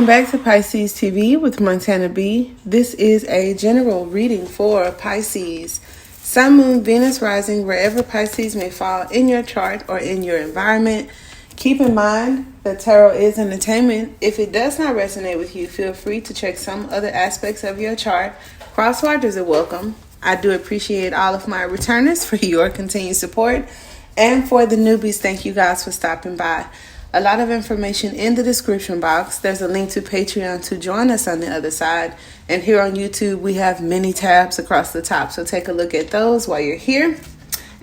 Welcome back to Pisces TV with Montana B. This is a general reading for Pisces. Sun, Moon, Venus, Rising, wherever Pisces may fall in your chart or in your environment. Keep in mind that tarot is entertainment. If it does not resonate with you, feel free to check some other aspects of your chart. Cross-watchers are welcome. I do appreciate all of my returners for your continued support. And for the newbies, thank you guys for stopping by. A lot of information in the description box. There's a link to Patreon to join us on the other side. And here on YouTube, we have many tabs across the top. So take a look at those while you're here.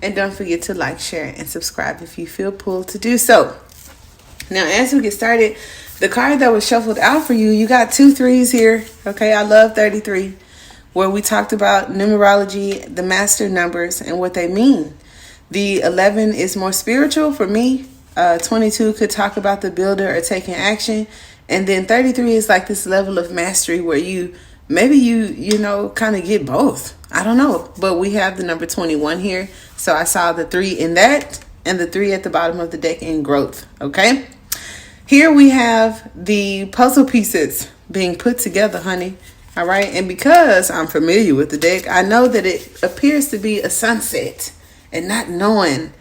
And don't forget to like, share, and subscribe if you feel pulled to do so. Now, as we get started, the card that was shuffled out for you, you got 2 3s here. Okay, I love 33, where we talked about numerology, the master numbers, and what they mean. The 11 is more spiritual for me. 22 could talk about the builder or taking action. And then 33 is like this level of mastery where you kind of get both. I don't know. But we have the number 21 here. So I saw the 3 in that and the 3 at the bottom of the deck in growth. Okay. Here we have the puzzle pieces being put together, honey. All right. And because I'm familiar with the deck, I know that it appears to be a sunset, and not knowing,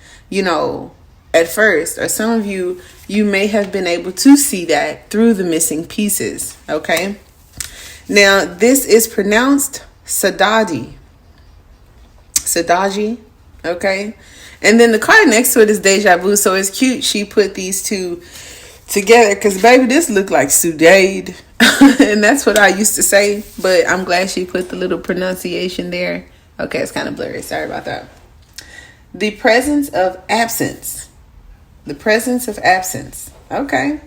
at first, or some of you may have been able to see that through the missing pieces. Okay. Now, this is pronounced Sadaji. Okay. And then the card next to it is Deja Vu. So it's cute. She put these two together because, baby, this looked like Sudade. And that's what I used to say. But I'm glad she put the little pronunciation there. Okay, it's kind of blurry. Sorry about that. The presence of absence. The presence of absence. Okay.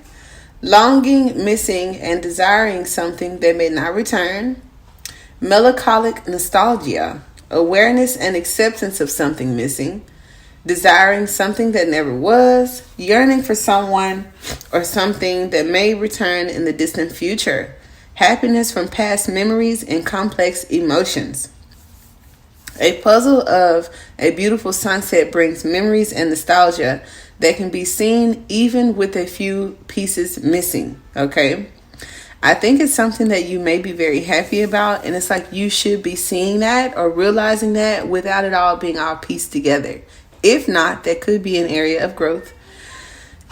Longing, missing, and desiring something that may not return. Melancholic nostalgia. Awareness and acceptance of something missing. Desiring something that never was. Yearning for someone or something that may return in the distant future. Happiness from past memories and complex emotions. A puzzle of a beautiful sunset brings memories and nostalgia that can be seen even with a few pieces missing. Okay. I think it's something that you may be very happy about. And it's like you should be seeing that or realizing that without it all being all pieced together. If not, that could be an area of growth.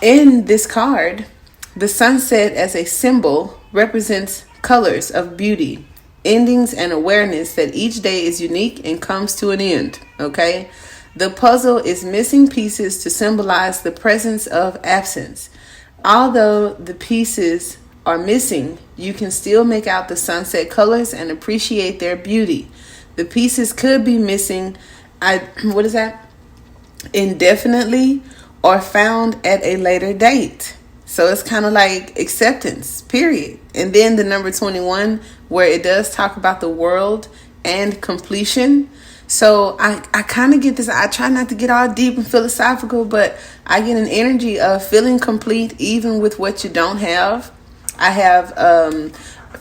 In this card, the sunset as a symbol represents colors of beauty, endings, and awareness that each day is unique and comes to an end. Okay. The puzzle is missing pieces to symbolize the presence of absence. Although the pieces are missing, you can still make out the sunset colors and appreciate their beauty. The pieces could be missing, indefinitely, or found at a later date. So it's kind of like acceptance, period. And then the number 21, where it does talk about the world and completion. So I kind of get this. I try not to get all deep and philosophical, but I get an energy of feeling complete even with what you don't have. I have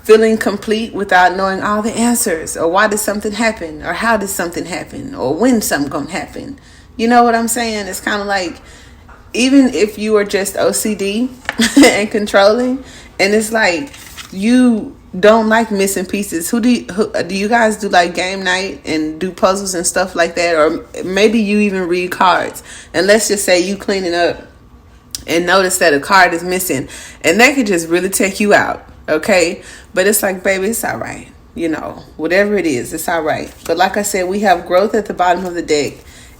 feeling complete without knowing all the answers, or why did something happen, or how did something happen, or when something gonna happen. You know what I'm saying? It's kind of like, even if you are just OCD and controlling, and it's like you don't like missing pieces. Do you guys do like game night and do puzzles and stuff like that? Or maybe you even read cards, and let's just say you cleaning up and notice that a card is missing, and that could just really take you out. Okay. But it's like, baby, it's all right. Whatever it is, it's all right. But like I said, we have growth at the bottom of the deck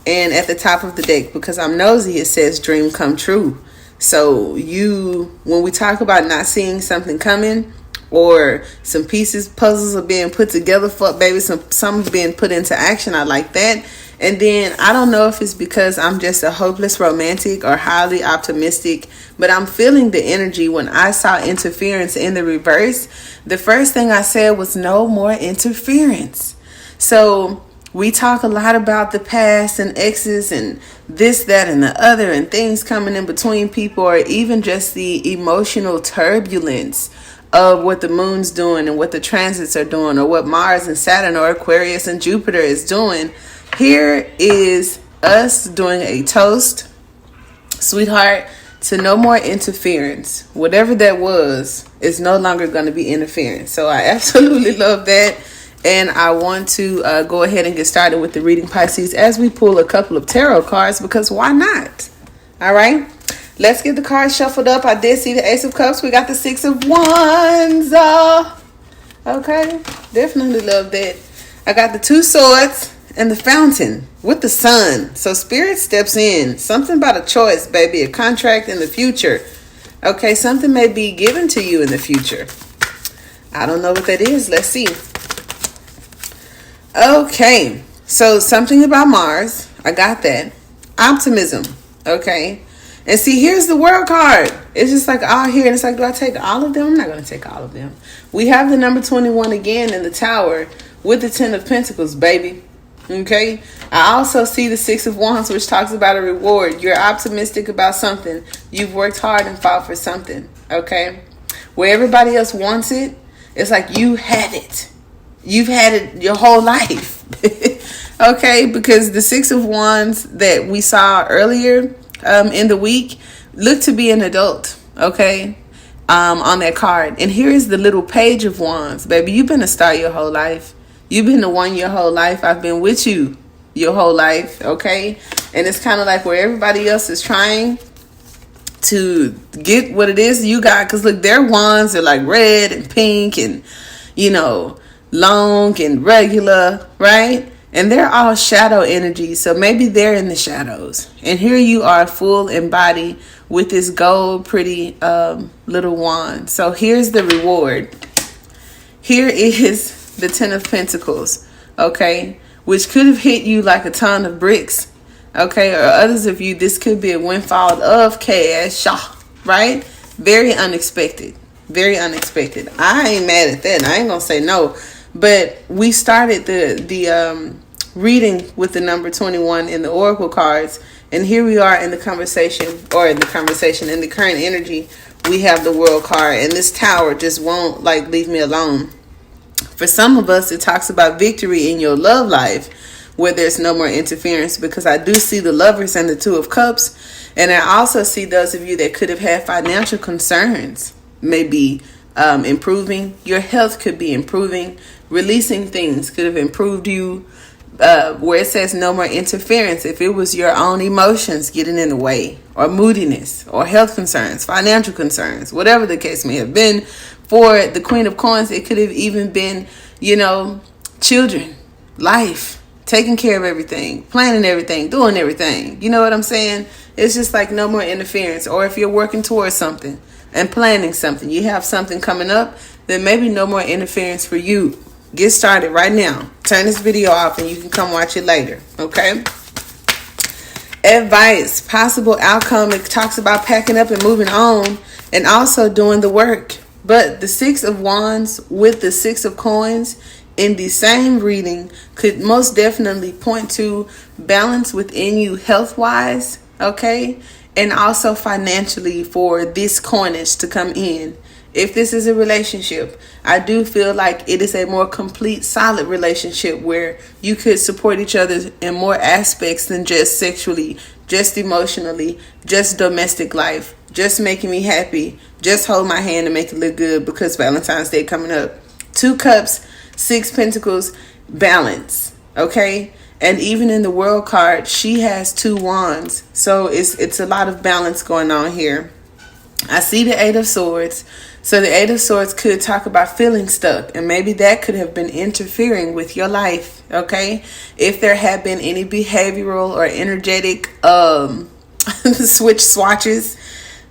and at the top of the deck, because I'm nosy, it says dream come true. So when we talk about not seeing something coming, or some puzzles are being put together for, baby, some being put into action, I like that. And then I don't know if it's because I'm just a hopeless romantic or highly optimistic, but I'm feeling the energy. When I saw interference in the reverse, the first thing I said was no more interference. So we talk a lot about the past and exes and this, that, and the other, and things coming in between people, or even just the emotional turbulence of what the moon's doing and what the transits are doing, or what Mars and Saturn or Aquarius and Jupiter is doing. Here is us doing a toast. Sweetheart, to no more interference. Whatever that was is no longer going to be interference. So I absolutely love that. And I want to go ahead and get started with the reading, Pisces, as we pull a couple of tarot cards, because why not? All right. Let's get the cards shuffled up. I did see the Ace of Cups. We got the Six of Wands. Okay. Definitely love that. I got the Two Swords and the Fountain with the Sun. So Spirit steps in. Something about a choice, baby. A contract in the future. Okay. Something may be given to you in the future. I don't know what that is. Let's see. Okay. So something about Mars. I got that. Optimism. Okay. And see, here's the World card. It's just like all here. And it's like, do I take all of them? I'm not going to take all of them. We have the number 21 again in the Tower with the 10 of Pentacles, baby. Okay. I also see the Six of Wands, which talks about a reward. You're optimistic about something. You've worked hard and fought for something. Okay. Where everybody else wants it, it's like you had it. You've had it your whole life. Okay. Because the Six of Wands that we saw earlier in the week look to be an adult. Okay. On that card. And here is the little Page of Wands. Baby, you've been a star your whole life. You've been the one your whole life. I've been with you your whole life. Okay. And it's kind of like where everybody else is trying to get what it is you got. Because look, their wands are like red and pink and, you know, long and regular, right? And they're all shadow energy. So maybe they're in the shadows. And here you are, full and body with this gold, pretty little wand. So here's the reward. Here is the 10 of Pentacles. Okay. Which could have hit you like a ton of bricks. Okay. Or others of you, this could be a windfall of cash. Right? Very unexpected. Very unexpected. I ain't mad at that. I ain't going to say no. But we started the reading with the number 21 in the Oracle cards. And here we are in the conversation, in the current energy, we have the World card. And this Tower just won't like leave me alone. For some of us, it talks about victory in your love life where there's no more interference, because I do see the Lovers and the Two of Cups. And I also see those of you that could have had financial concerns maybe improving. Your health could be improving. Releasing things could have improved you. Where it says no more interference, if it was your own emotions getting in the way, or moodiness, or health concerns, financial concerns, whatever the case may have been. For the Queen of Coins, it could have even been, you know, children, life, taking care of everything, planning everything, doing everything. You know what I'm saying? It's just like no more interference. Or if you're working towards something and planning something, you have something coming up, then maybe no more interference for you. Get started right now. Turn this video off and you can come watch it later. Okay? Advice, possible outcome. It talks about packing up and moving on and also doing the work. But the Six of Wands with the Six of Coins in the same reading could most definitely point to balance within you health-wise, okay? And also financially for this coinage to come in. If this is a relationship, I do feel like it is a more complete, solid relationship where you could support each other in more aspects than just sexually, just emotionally, just domestic life, just making me happy, just hold my hand and make it look good because Valentine's Day coming up. 2 Cups, 6 Pentacles, balance, okay? And even in the World card, she has 2 Wands. So it's a lot of balance going on here. I see the 8 of Swords. So the 8 of Swords could talk about feeling stuck. And maybe that could have been interfering with your life. Okay. If there had been any behavioral or energetic swatches,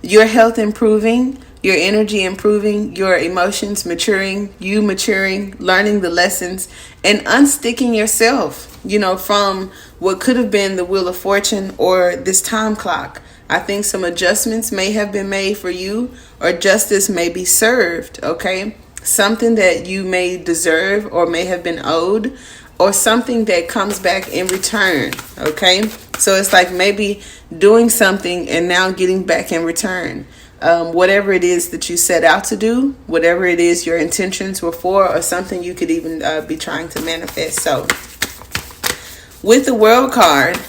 your health improving, your energy improving, your emotions maturing, you maturing, learning the lessons, and unsticking yourself, you know, from what could have been the Wheel of Fortune or this time clock. I think some adjustments may have been made for you, or justice may be served, okay? Something that you may deserve or may have been owed, or something that comes back in return, okay? So it's like maybe doing something and now getting back in return. Whatever it is that you set out to do, whatever it is your intentions were for, or something you could even be trying to manifest. So with the World card,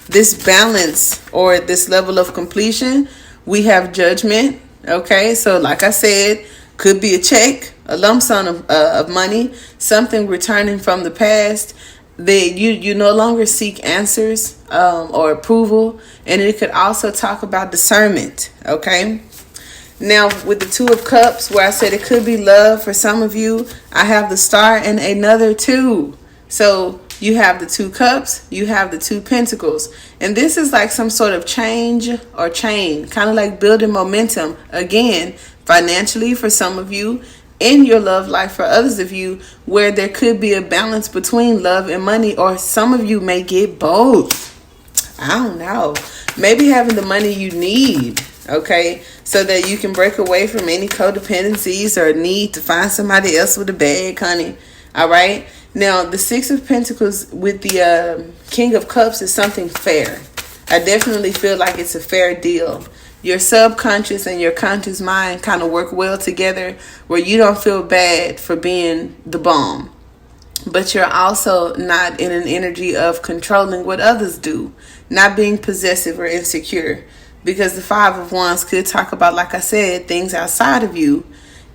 this balance or this level of completion We have Judgment. Okay, so like I said, could be a check, a lump sum of money, something returning from the past that you no longer seek answers or approval. And it could also talk about discernment. Okay, now with the Two of Cups, where I said it could be love for some of you, I have the Star and another two. So you have the Two Cups, you have the Two Pentacles. And this is like some sort of change or chain, kind of like building momentum. Again, financially for some of you, in your love life for others of you, where there could be a balance between love and money, or some of you may get both. I don't know. Maybe having the money you need, okay, so that you can break away from any codependencies or need to find somebody else with a bag, honey. All right. Now, the Six of Pentacles with the King of Cups is something fair. I definitely feel like it's a fair deal. Your subconscious and your conscious mind kind of work well together, where you don't feel bad for being the bomb, but you're also not in an energy of controlling what others do, not being possessive or insecure, because the Five of Wands could talk about, like I said, things outside of you.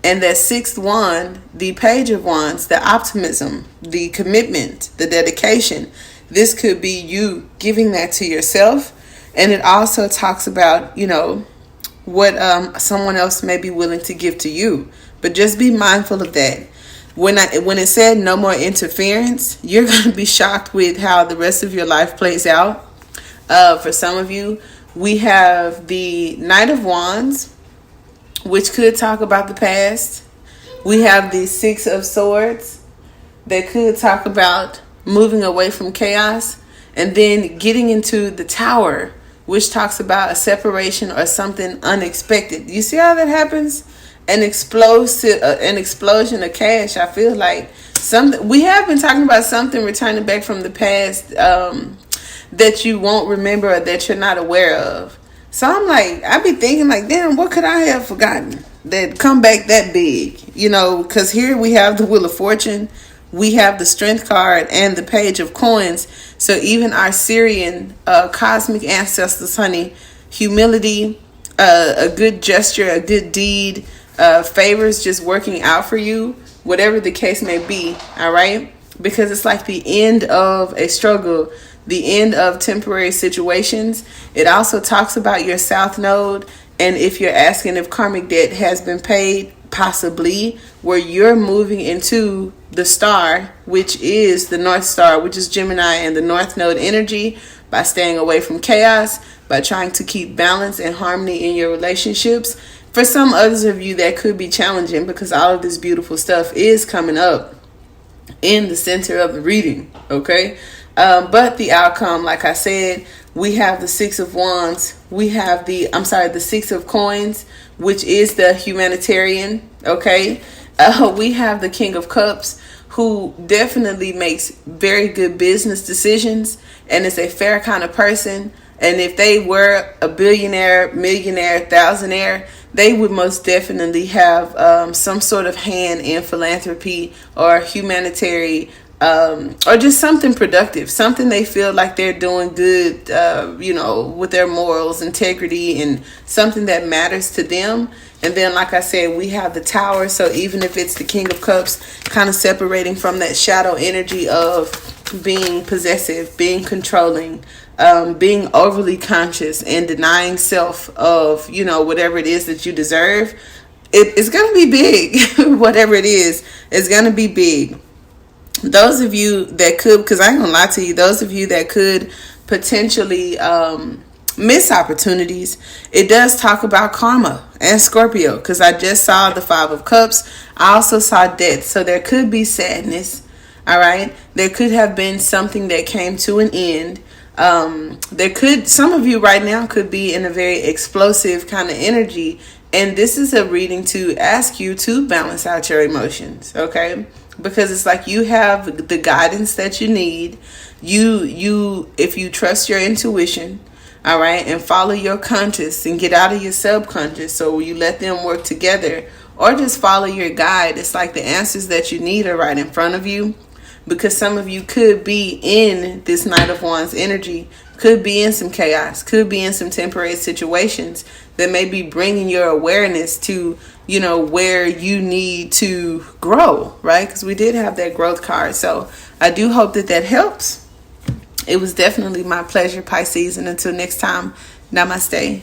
And that sixth wand, the Page of Wands, the optimism, the commitment, the dedication, this could be you giving that to yourself. And it also talks about, what someone else may be willing to give to you. But just be mindful of that. When it said no more interference, you're going to be shocked with how the rest of your life plays out. For some of you, we have the Knight of Wands, which could talk about the past. We have the Six of Swords that could talk about moving away from chaos, and then getting into the Tower, which talks about a separation or something unexpected. You see how that happens? An explosion of cash. I feel like something we have been talking about, something returning back from the past that you won't remember or that you're not aware of. So I'm like, I be thinking like, damn, what could I have forgotten that come back that big? Because here we have the Wheel of Fortune, we have the Strength card, and the Page of Coins. So even our Syrian cosmic ancestors, honey, humility, a good gesture, a good deed, favors just working out for you, whatever the case may be. All right, because it's like the end of a struggle, the end of temporary situations. It also talks about your South Node, and if you're asking if karmic debt has been paid, possibly, where you're moving into the star, which is the North Star, which is Gemini and the North Node energy, by staying away from chaos, by trying to keep balance and harmony in your relationships. For some others of you, that could be challenging because all of this beautiful stuff is coming up in the center of the reading, okay? But the outcome, like I said, we have the Six of Wands, we have the Six of Coins, which is the humanitarian, okay? We have the King of Cups, who definitely makes very good business decisions and is a fair kind of person. And if they were a billionaire, millionaire, thousandaire, they would most definitely have some sort of hand in philanthropy or humanitarian, or just something productive, something they feel like they're doing good, with their morals, integrity, and something that matters to them. And then, like I said, we have the Tower. So even if it's the King of Cups, kind of separating from that shadow energy of being possessive, being controlling, being overly conscious, and denying self of, whatever it is that you deserve, it's going to be big. Whatever it is, it's going to be big. Those of you that could, because I ain't gonna lie to you, those of you that could potentially miss opportunities, it does talk about karma and Scorpio, because I just saw the Five of Cups. I also saw death. So there could be sadness. All right. There could have been something that came to an end. Some of you right now could be in a very explosive kind of energy. And this is a reading to ask you to balance out your emotions. Okay. Because it's like you have the guidance that you need. If you trust your intuition, all right, and follow your conscious and get out of your subconscious, so you let them work together, or just follow your guide. It's like the answers that you need are right in front of you. Because some of you could be in this Knight of Wands energy, could be in some chaos, could be in some temporary situations that may be bringing your awareness to, where you need to grow, right? Because we did have that growth card. So I do hope that helps. It was definitely my pleasure, Pisces. And until next time, namaste.